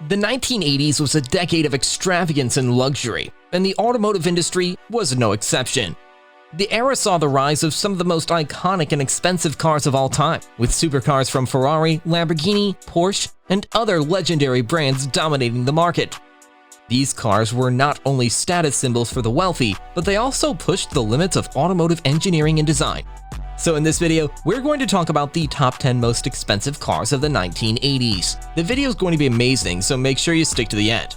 The 1980s was a decade of extravagance and luxury, and the automotive industry was no exception. The era saw the rise of some of the most iconic and expensive cars of all time, with supercars from Ferrari, Lamborghini, Porsche, and other legendary brands dominating the market. These cars were not only status symbols for the wealthy, but they also pushed the limits of automotive engineering and design. So in this video, we're going to talk about the top 10 most expensive cars of the 1980s. The video is going to be amazing, so make sure you stick to the end.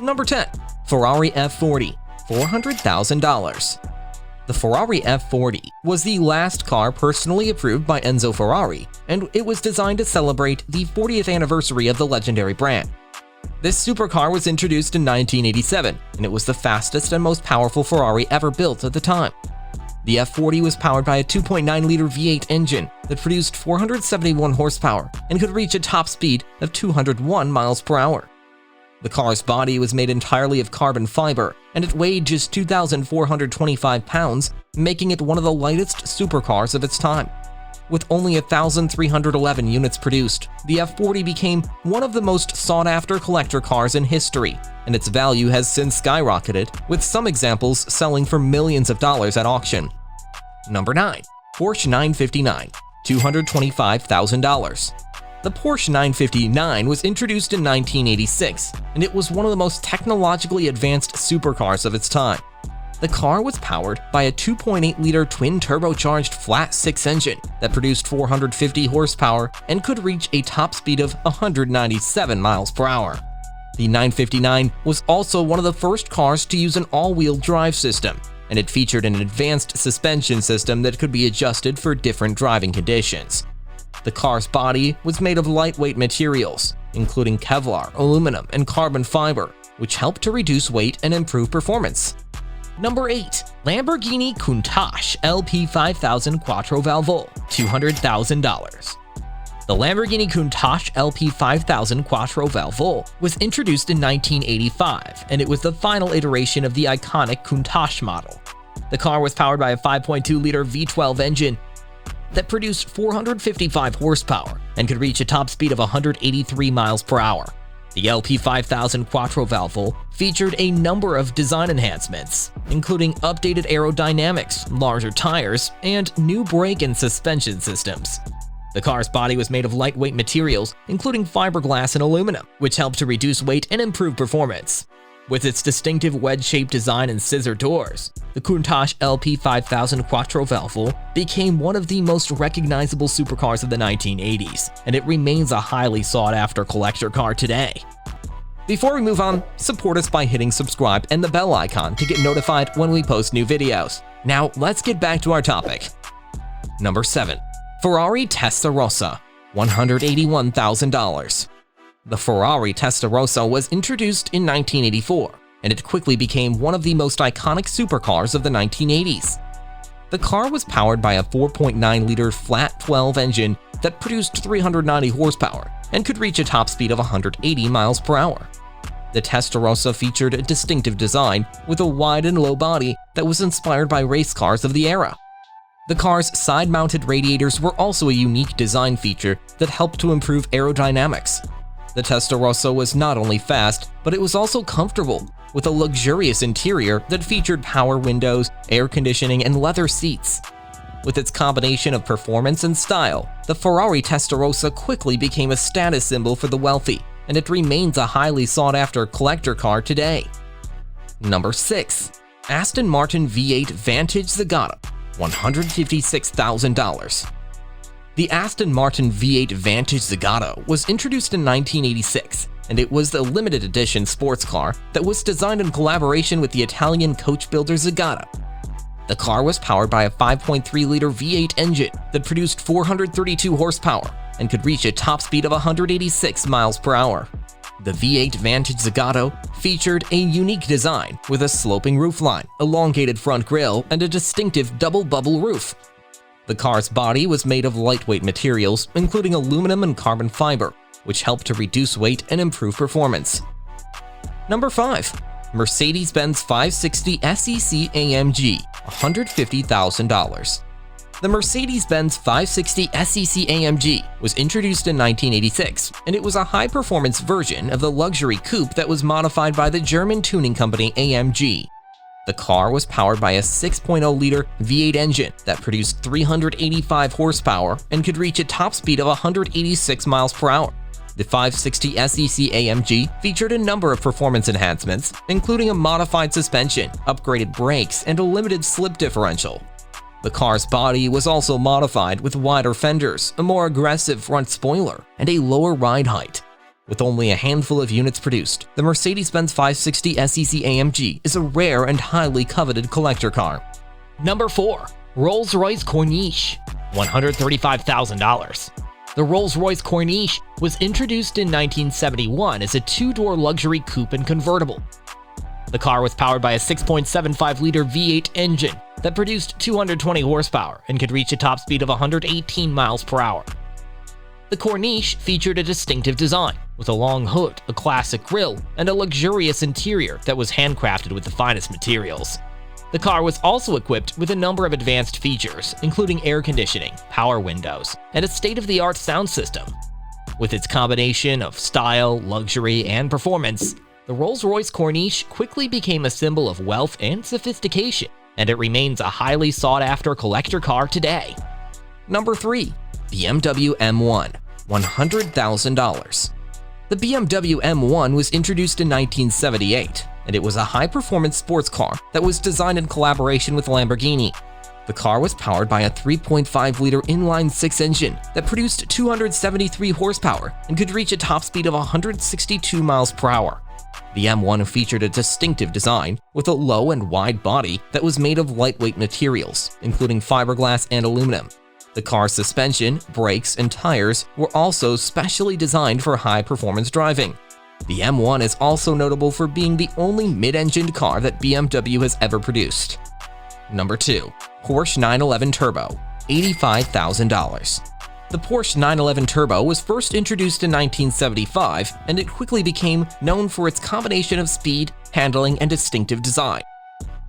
Number 10. Ferrari F40, $400,000. The Ferrari F40 was the last car personally approved by Enzo Ferrari, and it was designed to celebrate the 40th anniversary of the legendary brand. This supercar was introduced in 1987, and it was the fastest and most powerful Ferrari ever built at the time. The F40 was powered by a 2.9-liter V8 engine that produced 471 horsepower and could reach a top speed of 201 miles per hour. The car's body was made entirely of carbon fiber, and it weighed just 2,425 pounds, making it one of the lightest supercars of its time. With only 1,311 units produced, the F40 became one of the most sought-after collector cars in history, and its value has since skyrocketed, with some examples selling for millions of dollars at auction. Number 9. Porsche 959, $225,000. The Porsche 959 was introduced in 1986, and it was one of the most technologically advanced supercars of its time. The car was powered by a 2.8-liter twin-turbocharged flat-six engine that produced 450 horsepower and could reach a top speed of 197 miles per hour. The 959 was also one of the first cars to use an all-wheel drive system, and it featured an advanced suspension system that could be adjusted for different driving conditions. The car's body was made of lightweight materials, including Kevlar, aluminum, and carbon fiber, which helped to reduce weight and improve performance. Number 8. Lamborghini Countach LP5000 Quattrovalvole, $200,000. The Lamborghini Countach LP5000 Quattrovalvole was introduced in 1985, and it was the final iteration of the iconic Countach model. The car was powered by a 5.2-liter V12 engine that produced 455 horsepower and could reach a top speed of 183 miles per hour. The LP5000 Quattrovalvole featured a number of design enhancements, including updated aerodynamics, larger tires, and new brake and suspension systems. The car's body was made of lightweight materials, including fiberglass and aluminum, which helped to reduce weight and improve performance. With its distinctive wedge-shaped design and scissor doors, the Countach LP5000 Quattrovalvole became one of the most recognizable supercars of the 1980s, and it remains a highly sought-after collector car today. Before we move on, support us by hitting subscribe and the bell icon to get notified when we post new videos. Now, let's get back to our topic. Number 7. Ferrari Testarossa, $181,000. The Ferrari Testarossa was introduced in 1984, and it quickly became one of the most iconic supercars of the 1980s. The car was powered by a 4.9-liter flat 12 engine that produced 390 horsepower and could reach a top speed of 180 miles per hour. The Testarossa featured a distinctive design with a wide and low body that was inspired by race cars of the era. The car's side-mounted radiators were also a unique design feature that helped to improve aerodynamics. The Testarossa was not only fast, but it was also comfortable, with a luxurious interior that featured power windows, air conditioning, and leather seats. With its combination of performance and style, the Ferrari Testarossa quickly became a status symbol for the wealthy, and it remains a highly sought-after collector car today. Number 6. Aston Martin V8 Vantage Zagato, $156,000. The Aston Martin V8 Vantage Zagato was introduced in 1986, and it was a limited edition sports car that was designed in collaboration with the Italian coach builder Zagato. The car was powered by a 5.3-liter V8 engine that produced 432 horsepower and could reach a top speed of 186 miles per hour. The V8 Vantage Zagato featured a unique design with a sloping roofline, elongated front grille, and a distinctive double-bubble roof. The car's body was made of lightweight materials, including aluminum and carbon fiber, which helped to reduce weight and improve performance. Number 5. Mercedes-Benz 560 SEC AMG, $150,000. The Mercedes-Benz 560 SEC AMG was introduced in 1986, and it was a high-performance version of the luxury coupe that was modified by the German tuning company AMG. The car was powered by a 6.0-liter V8 engine that produced 385 horsepower and could reach a top speed of 186 miles per hour. The 560 SEC AMG featured a number of performance enhancements, including a modified suspension, upgraded brakes, and a limited slip differential. The car's body was also modified with wider fenders, a more aggressive front spoiler, and a lower ride height. With only a handful of units produced, the Mercedes-Benz 560 SEC AMG is a rare and highly coveted collector car. Number 4. Rolls-Royce Corniche, $135,000. The Rolls-Royce Corniche was introduced in 1971 as a two-door luxury coupe and convertible. The car was powered by a 6.75-liter V8 engine that produced 220 horsepower and could reach a top speed of 118 miles per hour. The Corniche featured a distinctive design, with a long hood, a classic grille, and a luxurious interior that was handcrafted with the finest materials. The car was also equipped with a number of advanced features, including air conditioning, power windows, and a state-of-the-art sound system. With its combination of style, luxury, and performance, the Rolls-Royce Corniche quickly became a symbol of wealth and sophistication, and it remains a highly sought-after collector car today. Number 3. BMW M1, $100,000. The BMW M1 was introduced in 1978, and it was a high-performance sports car that was designed in collaboration with Lamborghini. The car was powered by a 3.5-liter inline-six engine that produced 273 horsepower and could reach a top speed of 162 miles per hour. The M1 featured a distinctive design with a low and wide body that was made of lightweight materials, including fiberglass and aluminum. The car's suspension, brakes, and tires were also specially designed for high-performance driving. The M1 is also notable for being the only mid-engined car that BMW has ever produced. Number 2. Porsche 911 Turbo, $85,000. The Porsche 911 Turbo was first introduced in 1975, and it quickly became known for its combination of speed, handling, and distinctive design.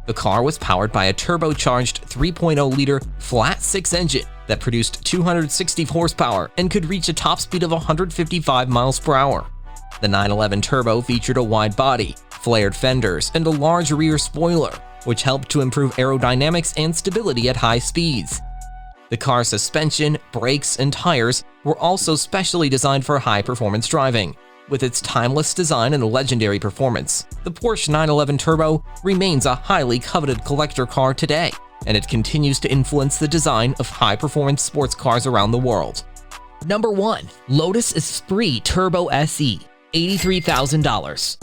The car was powered by a turbocharged 3.0-liter flat-six engine that produced 260 horsepower and could reach a top speed of 155 miles per hour. The 911 Turbo featured a wide body, flared fenders, and a large rear spoiler, which helped to improve aerodynamics and stability at high speeds. The car's suspension, brakes, and tires were also specially designed for high-performance driving. With its timeless design and legendary performance, the Porsche 911 Turbo remains a highly coveted collector car today, and it continues to influence the design of high-performance sports cars around the world. Number 1. Lotus Esprit Turbo SE, $83,000.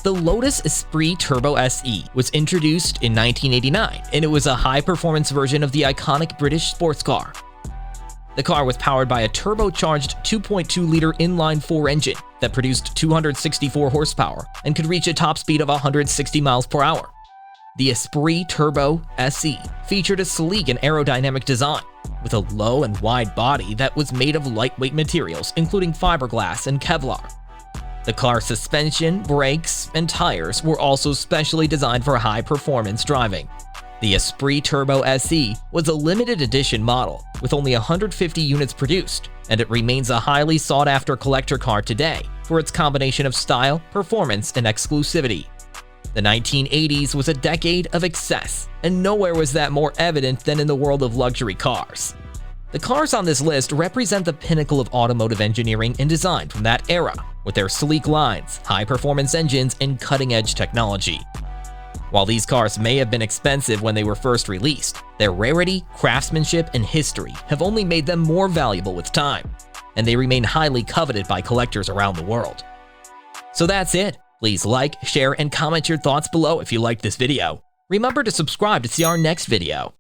The Lotus Esprit Turbo SE was introduced in 1989, and it was a high-performance version of the iconic British sports car. The car was powered by a turbocharged 2.2-liter inline-four engine that produced 264 horsepower and could reach a top speed of 160 miles per hour. The Esprit Turbo SE featured a sleek and aerodynamic design, with a low and wide body that was made of lightweight materials, including fiberglass and Kevlar. The car's suspension, brakes, and tires were also specially designed for high-performance driving. The Esprit Turbo SE was a limited edition model with only 150 units produced, and it remains a highly sought-after collector car today for its combination of style, performance, and exclusivity. The 1980s was a decade of excess, and nowhere was that more evident than in the world of luxury cars. The cars on this list represent the pinnacle of automotive engineering and design from that era, with their sleek lines, high-performance engines, and cutting-edge technology. While these cars may have been expensive when they were first released, their rarity, craftsmanship, and history have only made them more valuable with time, and they remain highly coveted by collectors around the world. So that's it. Please like, share, and comment your thoughts below if you liked this video. Remember to subscribe to see our next video.